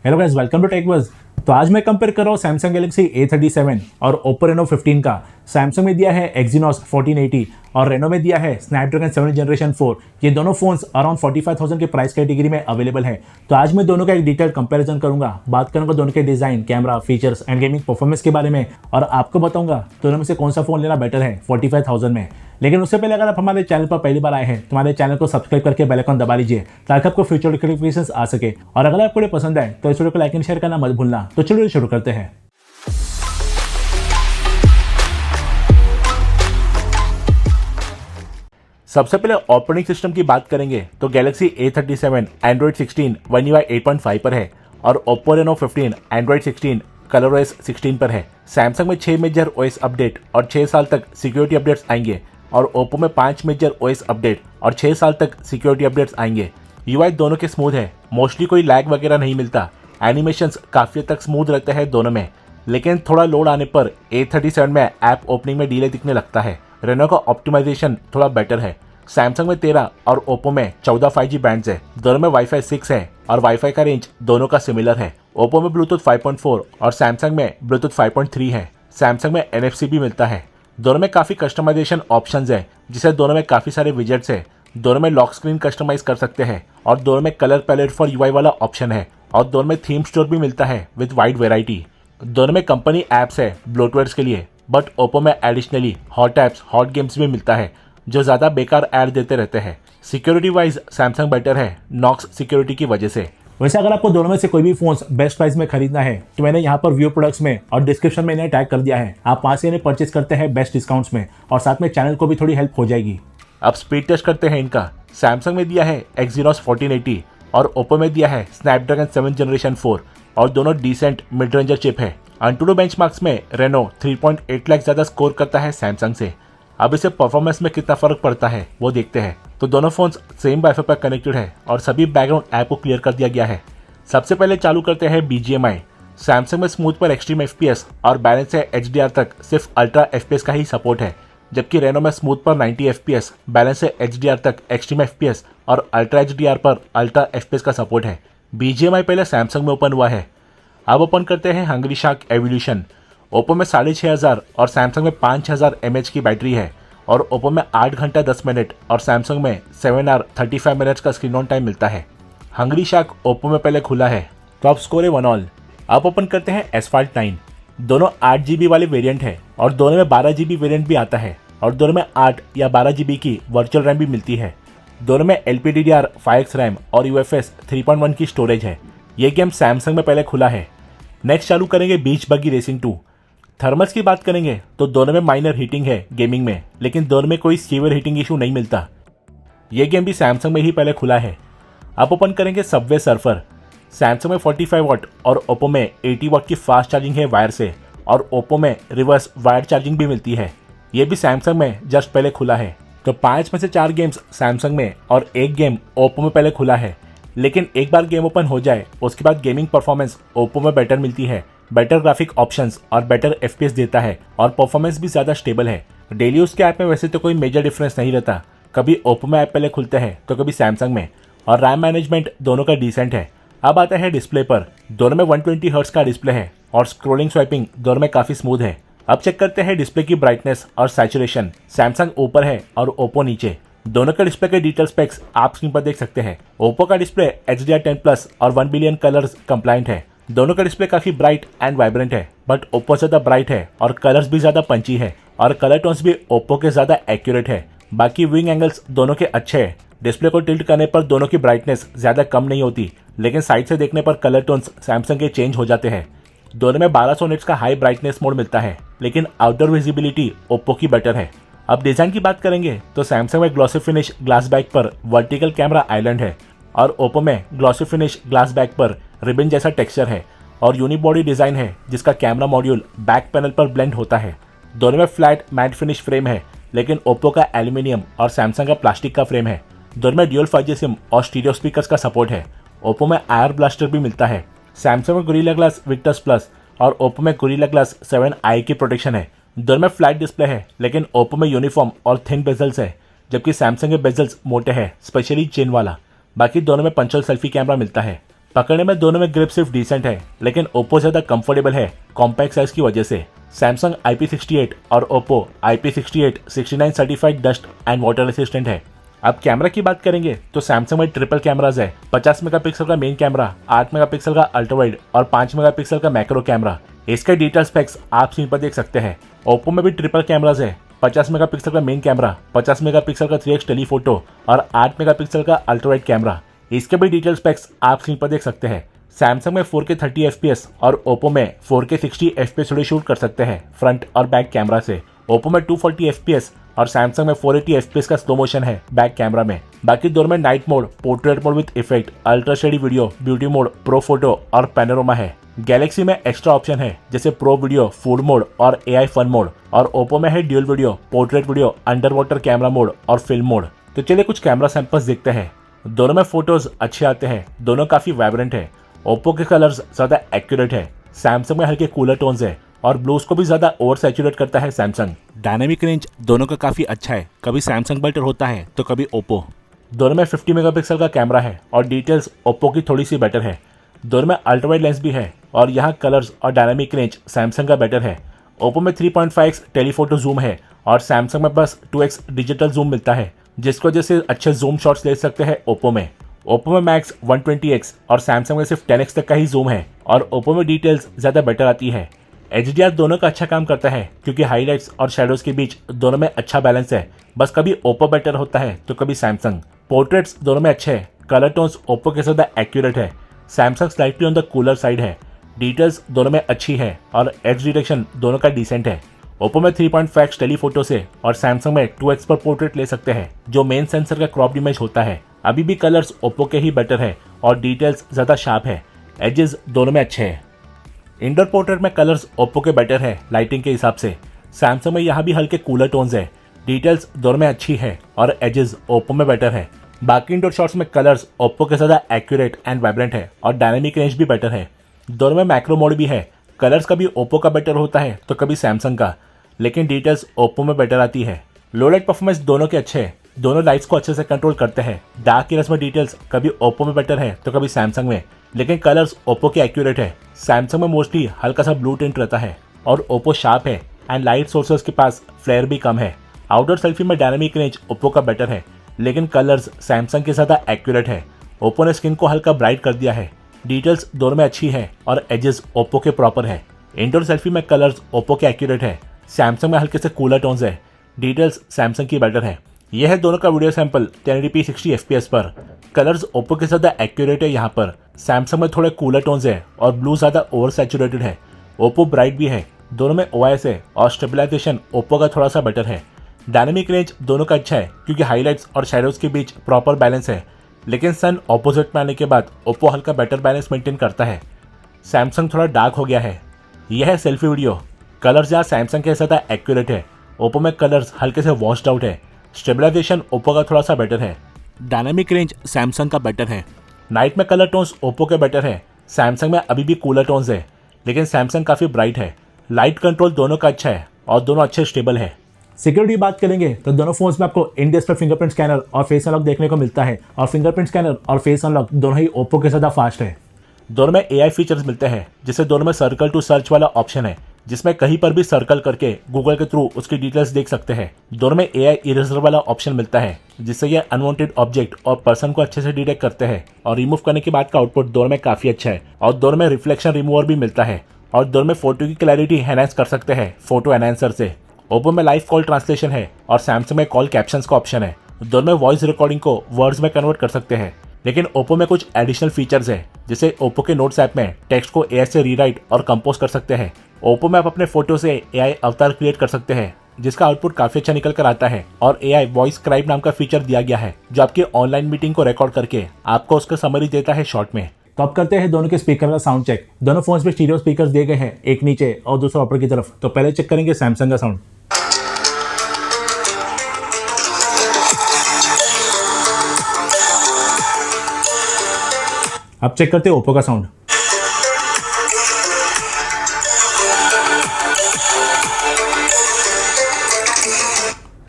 Hello guys, welcome to Techbuzz. तो आज मैं कंपेयर कर रहा हूँ सैमसंग गैलेक्सी A37 और ओप्पो रेनो 15 का। सैमसंग में दिया है Exynos 1480 और रेनो में दिया है स्नैपड्रैगन 7 जनरेशन 4। ये दोनों फोन्स अराउंड 45,000 के प्राइस कैटेगरी में अवेलेबल है। तो आज मैं दोनों का एक डिटेल कंपैरिजन करूंगा, बात करूंगा दोनों के design, camera, features and gaming performance के बारे में, और आपको बताऊंगा दोनों में से कौन सा फोन लेना बेटर है 45,000 में। लेकिन उससे पहले अगर आप हमारे चैनल पर पहली बार आए हैं तो हमारे चैनल को सब्सक्राइब करके बेल आइकन दबा लीजिए ताकि आपको फ्यूचर नोटिफिकेशंस आ सके। और अगर आपको वीडियो पसंद आए तो इस वीडियो को लाइक एंड शेयर करना मत भूलना। तो चलिए शुरू करते हैं। सबसे पहले ऑपरेटिंग सिस्टम की बात करेंगे तो Galaxy A37 Android 16 One UI 8.5 पर है और ओप्पो रेनो 15 एंड्रॉइड 16 ColorOS 16 पर है। सैमसंग में 6 मेजर OS अपडेट और 6 साल तक सिक्योरिटी अपडेट्स आएंगे और ओप्पो में 5 मेजर OS अपडेट और 6 साल तक सिक्योरिटी अपडेट्स आएंगे। UI दोनों के स्मूथ है, मोस्टली कोई लैग वगैरह नहीं मिलता। एनिमेशंस काफी हद तक स्मूथ रहते हैं दोनों में, लेकिन थोड़ा लोड आने पर A37 में ऐप ओपनिंग में डिले दिखने लगता है। रेनो का ऑप्टिमाइजेशन थोड़ा बेटर है। सैमसंग में 13 और ओप्पो में 14 5G बैंड्स है। दोनों में वाईफाई 6 है और वाईफाई का रेंज दोनों का सिमिलर है। ओप्पो में ब्लूटूथ 5.4 और सैमसंग में ब्लूटूथ 5.3 है। सैमसंग में NFC भी मिलता है। दोनों में काफी कस्टमाइजेशन ऑप्शंस है, जिसे दोनों में काफी सारे विजेट्स है। दोनों में लॉक स्क्रीन कस्टमाइज कर सकते हैं और दोनों में कलर पैलेट फॉर UI वाला ऑप्शन है और दोनों में थीम स्टोर भी मिलता है विद वाइड वेराइटी। दोनों में कंपनी एप्स है ब्लोटवेयर्स के लिए, बट ओप्पो में additionally hot apps, hot games भी मिलता है जो ज्यादा बेकार ऐड देते रहते हैं। सिक्योरिटी वाइज सैमसंग बेटर है नॉक्स सिक्योरिटी की वजह से। वैसे अगर आपको दोनों में से कोई भी फोन बेस्ट प्राइस में खरीदना है तो मैंने यहाँ पर व्यू प्रोडक्ट्स में और डिस्क्रिप्शन में इन्हें टैग कर दिया है। आप वहाँ से इन्हें परचेज करते हैं बेस्ट डिस्काउंट्स में और साथ में चैनल को भी थोड़ी हेल्प हो जाएगी। अब स्पीड टेस्ट करते हैं इनका। सैमसंग में दिया है Exynos 1480 और ओप्पो में दिया है स्नैपड्रैगन 7 जनरेशन 4 और दोनों डिसेंट मिड रेंजर चिप है। अंटूडो बेंचमार्क्स में रेनो 3.8 लाख ज्यादा स्कोर करता है सैमसंग से। अब इसे परफॉर्मेंस में कितना फर्क पड़ता है वो देखते हैं। तो दोनों फोन्स सेम वाईफाई पर कनेक्टेड है और सभी बैकग्राउंड ऐप को क्लियर कर दिया गया है। सबसे पहले चालू करते हैं BGMI। सैमसंग में स्मूथ पर एक्सट्रीम FPS और बैलेंस से HDR तक सिर्फ अल्ट्रा FPS का ही सपोर्ट है, जबकि रेनो में स्मूथ पर 90 FPS, बैलेंस से HDR तक एक्सट्रीम FPS और अल्ट्रा HDR पर अल्ट्रा FPS का सपोर्ट है। BGMI पहले सैमसंग में ओपन हुआ है। अब ओपन करते हैं हंग्री शार्क एवोल्यूशन। ओप्पो में 6500 और सैमसंग में 5000 mAh की बैटरी है और ओप्पो में 8 घंटा 10 मिनट और सैमसंग में 7 hour 35 मिनट्स का स्क्रीन ऑन टाइम मिलता है। हंग्री शार्क ओप्पो में पहले खुला है। टॉप स्कोर है 1 all। अब ओपन करते हैं एसफाल्ट 9। दोनों 8GB वाले वेरिएंट है और दोनों में 12GB वेरिएंट भी आता है और दोनों में 8 या 12GB की वर्चुअल रैम भी मिलती है। दोनों में LPDDR5X रैम और UFS 3.1 की स्टोरेज है। ये गेम सैमसंग में पहले खुला है। नेक्स्ट चालू करेंगे बीच बगी रेसिंग 2। थर्मल्स की बात करेंगे तो दोनों में माइनर हीटिंग है गेमिंग में, लेकिन दोनों में कोई सीवियर हीटिंग इशू नहीं मिलता। यह गेम भी सैमसंग में ही पहले खुला है। अब ओपन करेंगे सबवे सर्फर। सैमसंग में 45 वाट और ओप्पो में 80 वाट की फास्ट चार्जिंग है वायर से और ओप्पो में रिवर्स वायर चार्जिंग भी मिलती है। यह भी सैमसंग में जस्ट पहले खुला है। तो 5 में से 4 गेम्स सैमसंग में और 1 गेम ओप्पो में पहले खुला है, लेकिन एक बार गेम ओपन हो जाए उसके बाद गेमिंग परफॉर्मेंस ओप्पो में बेटर मिलती है। बेटर ग्राफिक ऑप्शंस और बेटर FPS देता है और परफॉर्मेंस भी ज्यादा स्टेबल है। डेली यूज के ऐप में वैसे तो कोई मेजर डिफरेंस नहीं रहता, कभी ओप्पो में ऐप पहले खुलते हैं तो कभी सैमसंग में, और रैम मैनेजमेंट दोनों का डिसेंट है। अब आता है डिस्प्ले पर। दोनों में 120 हर्ट्ज का डिस्प्ले है और स्क्रोलिंग स्वाइपिंग दोनों में काफी स्मूथ है। अब चेक करते हैं डिस्प्ले की ब्राइटनेस और सैचुरेशन। सैमसंग ऊपर है और ओप्पो नीचे। दोनों के डिस्प्ले के डिटेल स्पेक्स आप स्क्रीन पर देख सकते हैं। ओप्पो का डिस्प्ले HDR10+ और 1 बिलियन कलर्स कंप्लाइंट है। दोनों का डिस्प्ले काफी ब्राइट एंड वाइब्रेंट है, बट ओप्पो ज्यादा ब्राइट है और कलर्स भी ज्यादा पंची है और कलर टोन्स भी ओप्पो के ज्यादा एक्यूरेट है। बाकी विंग एंगल्स दोनों के अच्छे हैं। डिस्प्ले को टिल्ट करने पर दोनों की ब्राइटनेस ज्यादा कम नहीं होती, लेकिन साइड से देखने पर कलर टोन्स सैमसंग के चेंज हो जाते हैं। दोनों में 1200 निट्स का हाई ब्राइटनेस मोड मिलता है, लेकिन आउटडोर विजिबिलिटी ओप्पो की बेटर है। अब डिजाइन की बात करेंगे तो सैमसंग में ग्लॉसी फिनिश ग्लास बैक पर वर्टिकल कैमरा आइलैंड है और ओप्पो में ग्लॉसी फिनिश ग्लास बैक पर रिबन जैसा टेक्सचर है और यूनिबॉडी डिजाइन है जिसका कैमरा मॉड्यूल बैक पैनल पर ब्लेंड होता है। दोनों में फ्लैट मैट फिनिश फ्रेम है, लेकिन ओप्पो का एल्यूमिनियम और सैमसंग का प्लास्टिक का फ्रेम है। दोनों में ड्यूल 5G सिम और स्टीरियो स्पीकर्स का सपोर्ट है। ओप्पो में आयर ब्लास्टर भी मिलता है। सैमसंग में गोरिल्ला ग्लास विक्टस प्लस और ओप्पो में गोरिल्ला ग्लास 7i की प्रोटेक्शन है। दोनों में फ्लैट डिस्प्ले है, लेकिन ओप्पो में यूनिफॉर्म और थिन बेजल्स है, जबकि सैमसंग के बेजल्स मोटे हैं, स्पेशली चेन वाला। बाकी दोनों में पंचोल सेल्फी कैमरा मिलता है। पकड़ने में दोनों में ग्रिप सिर्फ डिसेंट है, लेकिन ओप्पो ज़्यादा कंफर्टेबल है कॉम्पैक्ट साइज की वजह से। सैमसंग IP68 और Oppo IP68 69 certified dust and water resistant है। अब कैमरा की बात करेंगे तो सैमसंग में ट्रिपल कैमराज है। 50 मेगापिक्सल का मेन कैमरा, 8 मेगापिक्सल का अल्ट्रावाइड और 5 मेगापिक्सल का मैक्रो कैमरा। इसके डिटेल स्पेक्स आप स्क्रीन पर देख सकते हैं। ओप्पो में भी ट्रिपल कैमराज है। 50 मेगापिक्सल का मेन कैमरा, 50 मेगापिक्सल का 3x टेलीफोटो और 8 मेगापिक्सल का अल्ट्रावाइड कैमरा। इसके भी डिटेल स्पेक्स आप स्क्रीन पर देख सकते हैं। सैमसंग में 4K 30 FPS और ओप्पो में 4K 60 FPS वीडियो शूट कर सकते हैं फ्रंट और बैक कैमरा से। ओप्पो में 240 FPS और सैमसंग में 480 FPS का स्लो मोशन है बैक कैमरा में। बाकी दोनों में night mode, portrait mode with effect, ultra steady video, beauty mode, pro photo और पैनोरामा है। गैलेक्सी में एक्स्ट्रा ऑप्शन है जैसे प्रो वीडियो, फूड मोड और AI फन मोड, और ओप्पो में है dual video, portrait video, under water camera mode और फिल्म मोड। तो चलिए कुछ कैमरा सैंपल्स देखते हैं। दोनों में फोटोज अच्छे आते हैं, दोनों काफी वाइब्रेंट है। ओप्पो के कलर्स ज्यादा एक्यूरेट है, सैमसंग में हल्के कूलर टोन्स है और ब्लूज को भी ज्यादा ओवर सैचुरेट करता है सैमसंग। डायनामिक रेंज दोनों का काफी अच्छा है, कभी सैमसंग बेटर होता है तो कभी ओप्पो। दोनों में 50 मेगापिक्सल का कैमरा है और डिटेल्स ओप्पो की थोड़ी सी बेटर है। दोनों में अल्ट्रावाइड लेंस भी है और यहाँ कलर्स और डायनामिक रेंज सैमसंग का बेटर है। ओप्पो में 3.5x टेलीफोटो जूम है और सैमसंग में बस 2x डिजिटल जूम मिलता है, जिसकी वजह से अच्छे जूम शॉट्स ले सकते हैं ओप्पो में। ओप्पो में मैक्स 120x और सैमसंग में सिर्फ 10x तक का ही जूम है और ओप्पो में डिटेल्स ज़्यादा बेटर आती है। HDR दोनों का अच्छा काम करता है क्योंकि हाईलाइट्स और शेडोज के बीच दोनों में अच्छा बैलेंस है। बस कभी ओप्पो बेटर होता है तो कभी सैमसंग। पोर्ट्रेट्स दोनों में अच्छे हैं, कलर टोन्स ओप्पो के ज़्यादा एक्यूरेट है, Samsung slightly on the cooler side है। डिटेल्स दोनों में अच्छी है और एज डिटेक्शन दोनों का डिसेंट है। ओप्पो में 3.5x टेलीफोटो से और सैमसंग में 2x पर पोर्ट्रेट ले सकते हैं, जो मेन सेंसर का क्रॉप इमेज होता है। अभी भी कलर्स ओप्पो के ही बेटर है और डिटेल्स ज़्यादा शार्प है। एजेस दोनों में अच्छे हैं। इंडोर पोर्ट्रेट में कलर्स ओप्पो के बेटर है लाइटिंग के हिसाब से। सैमसंग में यहाँ भी हल्के कूलर टोन्स है, डिटेल्स दोनों में अच्छी है और एजेस ओप्पो में बेटर है। बाकी इंडोर शॉट्स में कलर्स ओप्पो के ज़्यादा एक्यूरेट एंड वाइब्रेंट है और डायनामिक रेंज भी बेटर है। दोनों में मैक्रो मोड भी है, कलर्स कभी ओप्पो का बेटर होता है तो कभी सैमसंग का, लेकिन डिटेल्स ओप्पो में बेटर आती है। लो लाइट परफॉर्मेंस दोनों के अच्छे हैं, दोनों लाइट्स को अच्छे से कंट्रोल करते हैं। डार्क एरियाज में डिटेल्स कभी ओप्पो में बेटर है तो कभी सैमसंग में, लेकिन कलर्स ओप्पो के एक्यूरेट है। सैमसंग में मोस्टली हल्का सा ब्लू टिंट रहता है और ओप्पो शार्प है एंड लाइट सोर्सेज के पास फ्लेयर भी कम है। आउटडोर सेल्फी में डायनामिक रेंज ओप्पो का बेटर है, लेकिन कलर्स सैमसंग के ज़्यादा एक्यूरेट है। ओप्पो ने स्किन को हल्का ब्राइट कर दिया है। डिटेल्स दोनों में अच्छी है और एजेस ओप्पो के प्रॉपर है। इंडोर सेल्फी में कलर्स ओप्पो के एक्यूरेट है, सैमसंग में हल्के से कूलर टोन्स है। डिटेल्स सैमसंग की बेटर है। यह है दोनों का वीडियो सैंपल 1080p 60 FPS पर। कलर्स ओप्पो के ज़्यादा एक्यूरेट है यहाँ पर, सैमसंग में थोड़े कूलर टोन्स है और ब्लू ज़्यादा ओवर सैचुरेटेड है। ओप्पो ब्राइट भी है, दोनों में OIS है और स्टेबलाइजेशन ओप्पो का थोड़ा सा बेटर है। डायनेमिक रेंज दोनों का अच्छा है क्योंकि हाईलाइट्स और शेडोज के बीच प्रॉपर बैलेंस है, लेकिन सन ऑपोजिट में आने के बाद ओप्पो हल्का बेटर बैलेंस मेंटेन करता है। सैमसंग थोड़ा डार्क हो गया है। यह है सेल्फी वीडियो। कलर्स यहाँ सैमसंग के ज़्यादा एक्यूरेट है, ओप्पो में कलर्स हल्के से वॉश्ड आउट है। स्टेबलाइजेशन ओप्पो का थोड़ा सा बेटर है। डायनेमिक रेंज सैमसंग का बेटर है। नाइट में कलर टोन्स ओप्पो के बेटर है, सैमसंग में अभी भी कूलर टोन्स है, लेकिन सैमसंग काफ़ी ब्राइट है। लाइट कंट्रोल दोनों का अच्छा है और दोनों अच्छे स्टेबल है। सिक्योरिटी बात करेंगे तो दोनों फोन्स में आपको इन डिस्प्ले फिंगरप्रिंट स्कैनर और फेस अनलॉक देखने को मिलता है और फिंगरप्रिंट स्कैनर और फेस अनलॉक दोनों ही ओप्पो के ज़्यादा फास्ट है। दोनों में AI फीचर्स मिलते हैं, जिससे दोनों में सर्कल टू सर्च वाला ऑप्शन है, जिसमें कहीं पर भी सर्कल करके गूगल के थ्रू उसकी डिटेल्स देख सकते हैं। दोनों में AI इरेजर वाला ऑप्शन मिलता है, जिससे ये अनवांटेड ऑब्जेक्ट और पर्सन को अच्छे से डिटेक्ट करते हैं और रिमूव करने के बाद का आउटपुट दोनों में काफ़ी अच्छा है। और दोनों में रिफ्लेक्शन रिमूवर भी मिलता है और दोनों में फोटो की क्लैरिटी एनहांस कर सकते हैं फोटो एनहांसर से। ओप्पो में लाइव कॉल ट्रांसलेशन है और सैमसंग में कॉल कैप्शंस का ऑप्शन है। दोनों में वॉइस रिकॉर्डिंग को वर्ड्स में कन्वर्ट कर सकते हैं, लेकिन ओप्पो में कुछ एडिशनल फीचर्स है, जैसे ओप्पो के नोट्स ऐप में टेक्स्ट को AI से रीराइट और कंपोज कर सकते हैं। ओप्पो में आप अपने फोटो से AI अवतार क्रिएट कर सकते हैं, जिसका आउटपुट काफी अच्छा निकल कर आता है। और AI वॉइस स्क्राइब नाम का फीचर दिया गया है, जो आपकी ऑनलाइन मीटिंग को रिकॉर्ड करके आपको उसका समरी देता है शॉर्ट में। तो अब करते हैं दोनों के स्पीकर का साउंड चेक। दोनों फोन्स में स्टीरियो स्पीकर्स दिए गए हैं, एक नीचे और दूसरा ऊपर की तरफ। तो पहले चेक करेंगे सैमसंग का साउंड। अब चेक करते हैं ओप्पो का साउंड।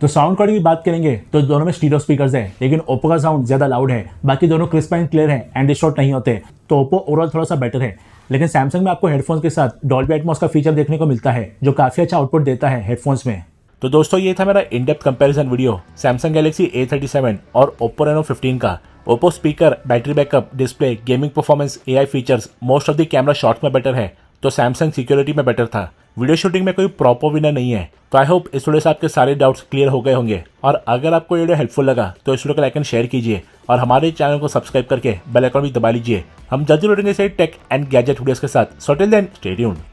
तो साउंड क्वालिटी की बात करेंगे तो दोनों में स्टीरियो स्पीकर्स है, लेकिन ओप्पो का साउंड ज़्यादा लाउड है, बाकी दोनों क्रिस्प एंड क्लियर है एंड डिस्टॉर्ट नहीं होते, तो ओप्पो ओवरऑल थोड़ा सा बेटर है। लेकिन सैमसंग में आपको हेडफोन्स के साथ डॉल्बी एटमॉस का फीचर देखने को मिलता है, जो काफ़ी अच्छा आउटपुट देता है हेडफोन्स में। तो दोस्तों ये था मेरा in depth comparison video Samsung Galaxy A37 और ओप्पो रेनो 15 का। Oppo speaker, battery backup, display, gaming performance, AI features, most of the camera shots में बेटर है, तो सैमसंग सिक्योरिटी में बेटर था। वीडियो शूटिंग में कोई प्रॉपर विनर नहीं है। तो आई होप इस वीडियो से आपके सारे डाउट्स क्लियर हो गए होंगे, और अगर आपको ये वीडियो हेल्पफुल लगा तो इस वीडियो को लाइक एंड शेयर कीजिए और हमारे चैनल को सब्सक्राइब करके बेल आइकन भी दबा लीजिए। हम जल्दी लौटेंगे से टेक एंड गैजेट वीडियोस के साथ। So till then stay tuned.